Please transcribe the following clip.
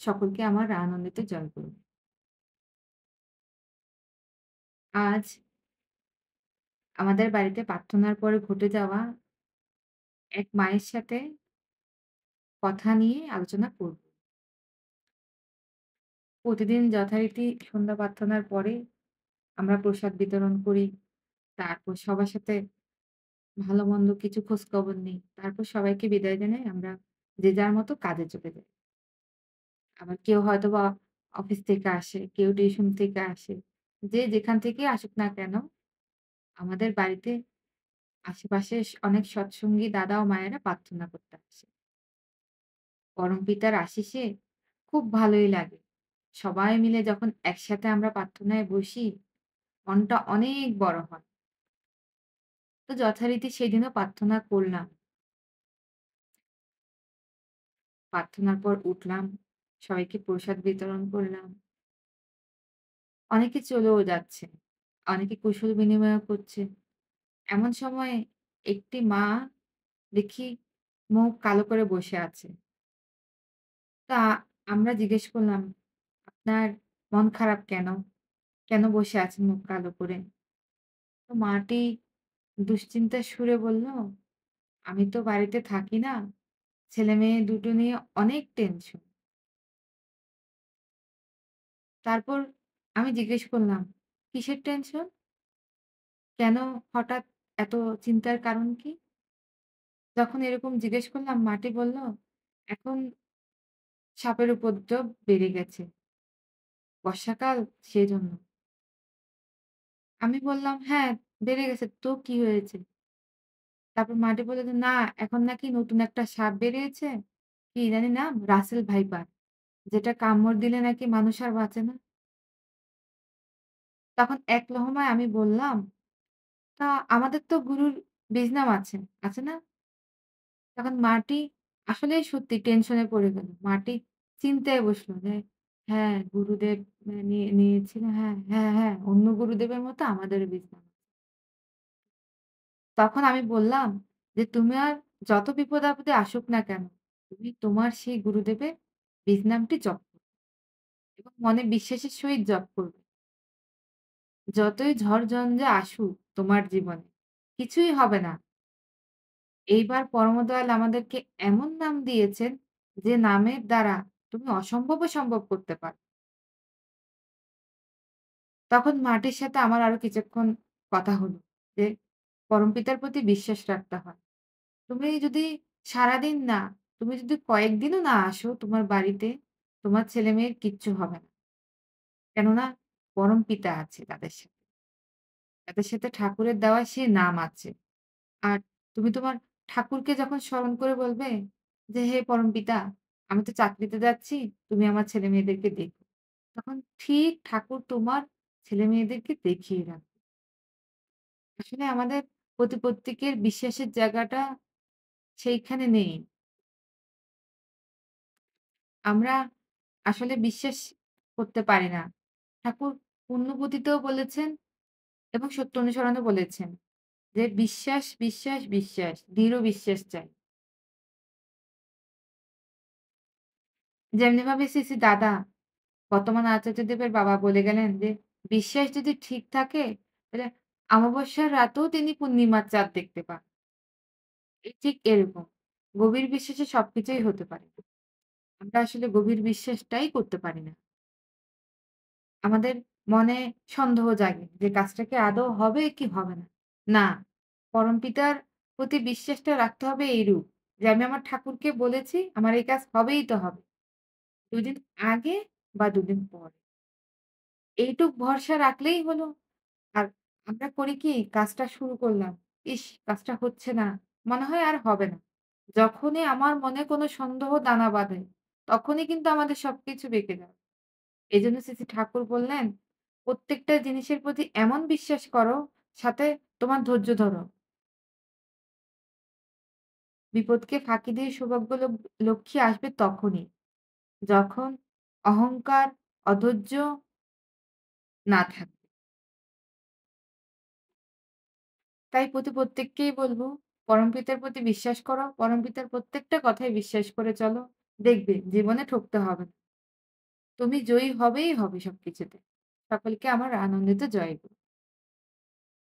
সকলকে আমার আনন্দিত জয় করুন। আজ আমাদের বাড়িতে প্রার্থনার পরে ঘটে যাওয়া এক মায়ের সাথে কথা নিয়ে আলোচনা করব। প্রতিদিন যথারীতি সন্ধ্যা প্রার্থনার পরে আমরা প্রসাদ বিতরণ করি। তারপর সবার সাথে ভালো-মন্দ কিছু খোঁজখবর নেই। তারপর সবাইকে বিদায় জানাই আমরা যে যার মতো কাজে চলে যাই। আবার কেউ হয়তোবা অফিস থেকে আসে, কেউ টিউশন থেকে আসে। যে যেখান থেকেই আসুক না কেন, আমাদের বাড়িতে আশেপাশে অনেক সৎসঙ্গী দাদা ও মায়েরা প্রার্থনা করতে আসে। পরমপিতার আশিসে খুব ভালোই লাগে। সবাই মিলে যখন একসাথে আমরা প্রার্থনায় বসি, মনটা অনেক বড় হয়। তো যথারীতি সেদিনও প্রার্থনা করলাম। প্রার্থনার পর উঠলাম, সবাইকে প্রসাদ বিতরণ করলাম। অনেকে চলেও যাচ্ছে। অনেকে কুশল বিনিময়ও করছে। এমন সময় একটি মা দেখি মুখ কালো করে বসে আছে। তা আমরা জিজ্ঞেস করলাম, "আপনার মন খারাপ কেন? কেন বসে আছেন মুখ কালো করে?" তো মাটি দুশ্চিন্তার সুরে বলল, "আমি তো বাড়িতে থাকি না। ছেলেমেয়ে দুটো নিয়ে অনেক টেনশন।" তারপর আমি জিজ্ঞেস করলাম, "কিসের টেনশন? কেন হঠাৎ এত চিন্তার কারণ কি?" যখন এরকম জিজ্ঞেস করলাম মাটি বলল, "এখন সাপের উপদ্রব বেড়ে গেছে। বর্ষাকাল সেজন্য।" আমি বললাম, "হ্যাঁ, বেড়ে গেছে। তো কি হয়েছে?" তারপর মাটি বলল যে, "না, এখন নাকি নতুন একটা সাপ বেরিয়েছে। কি জানি নাম? Russell viper. যেটা কামড় দিলে নাকি মানুষ আর বাঁচে না।" তখন এক লহমায় আমি বললাম, "তা আমাদের তো গুরুর বিজনাম আছে, আছে না?" তখন মাটি আসলেই সত্যি টেনশনে পড়ে গেল। মাটি চিন্তায় বসলো যে, "হ্যাঁ, গুরুদেব নিয়েছিল। হ্যাঁ, হ্যাঁ, হ্যাঁ, অন্য গুরুদেবের মতো আমাদেরও বিজনাম।" তখন আমি বললাম যে, "তুমি আর যত বিপদ-আপদে আসুক না কেন, তুমি তোমার সেই গুরুদেবের নিজ নামটি জপ করবে এবং মনে বিশ্বাসের সহিত জপ করবে। যতই ঝড়-ঝঞ্ঝা আসুক তোমার জীবনে, কিছুই হবে না। এইবার পরম দয়াল আমাদেরকে এমন নাম দিয়েছেন, যে নামের দ্বারা তুমি অসম্ভবও সম্ভব করতে পারো।" তখন মাটির সাথে আমার আরো কিছুক্ষণ কথা হলো যে, পরমপিতার প্রতি বিশ্বাস রাখতে হয়। তুমি যদি সারাদিন না, তুমি যদি কয়েকদিনও না আসো তোমার বাড়িতে, তোমার ছেলেমেয়ের কিচ্ছু হবে না। কেননা পরম পিতা আছে তাদের সাথে। তাদের সাথে ঠাকুরের দেওয়া সেই নাম আছে। আর তুমি তোমার ঠাকুরকে যখন স্মরণ করে বলবে যে, "হে পরমপিতা, আমি তো চাকরিতে যাচ্ছি, তুমি আমার ছেলেমেয়েদেরকে দেখো।" তখন ঠিক ঠাকুর তোমার ছেলেমেয়েদেরকে দেখিয়ে রাখবে। আসলে আমাদের প্রতি প্রত্যেকের বিশ্বাসের জায়গাটা সেইখানে নেই। আমরা আসলে বিশ্বাস করতে পারি না। ঠাকুর পুণ্যপুঁথিতেও বলেছেন এবং সত্য অনুসরণও বলেছেন যে, "বিশ্বাস, বিশ্বাস, বিশ্বাস, দৃঢ় বিশ্বাস চাই।" যেমনিভাবে শ্রী, শ্রী দাদা বর্তমান আচার্যদেবের বাবা বলে গেলেন যে, "বিশ্বাস যদি ঠিক থাকে তাহলে অমাবস্যার রাতেও তিনি পূর্ণিমার চাঁদ দেখতে পান।" ঠিক এরকম। গভীর বিশ্বাসে সবকিছুই হতে পারে। আমরা আসলে গভীর বিশ্বাসটাই করতে পারি না। আমাদের মনে সন্দেহ জাগে যে কাজটা কি আদৌ হবে কি হবে না। না, পরমপিতার প্রতি বিশ্বাসটা রাখতে হবে এইরূপ যে আমি আমার ঠাকুরকে বলেছি আমার এই কাজ হবেই তো হবে। ২ দিন আগে বা ২ দিন পরে। এইটুক ভরসা রাখলেই হলো। আর আমরা করি কি কাজটা শুরু করলাম। ইস! কাজটা হচ্ছে না। মনে হয় আর হবে না। যখনই আমার মনে কোনো সন্দেহ দানা বাঁধে, তখনই কিন্তু আমাদের সবকিছু বেঁকে যায়। এজন্য শ্রী ঠাকুর বললেন, "প্রত্যেকটা জিনিসের প্রতি এমন বিশ্বাস করো, সাথে তোমার ধৈর্য ধরো। বিপদকে ফাঁকি দিয়ে সৌভাগ্য লক্ষ্মী আসবে তখনই, যখন অহংকার, অধৈর্য না থাকবে।" তাই প্রত্যেককেই বলব, পরমপিতার প্রতি বিশ্বাস করো। পরমপিতার প্রত্যেকটা কথায় বিশ্বাস করে চলো। দেখবে জীবনে ঠকতে হবে না। তুমি জয়ী হবেই হবে সবকিছুতে। সকলকে আমার আনন্দিত জয় গুরু।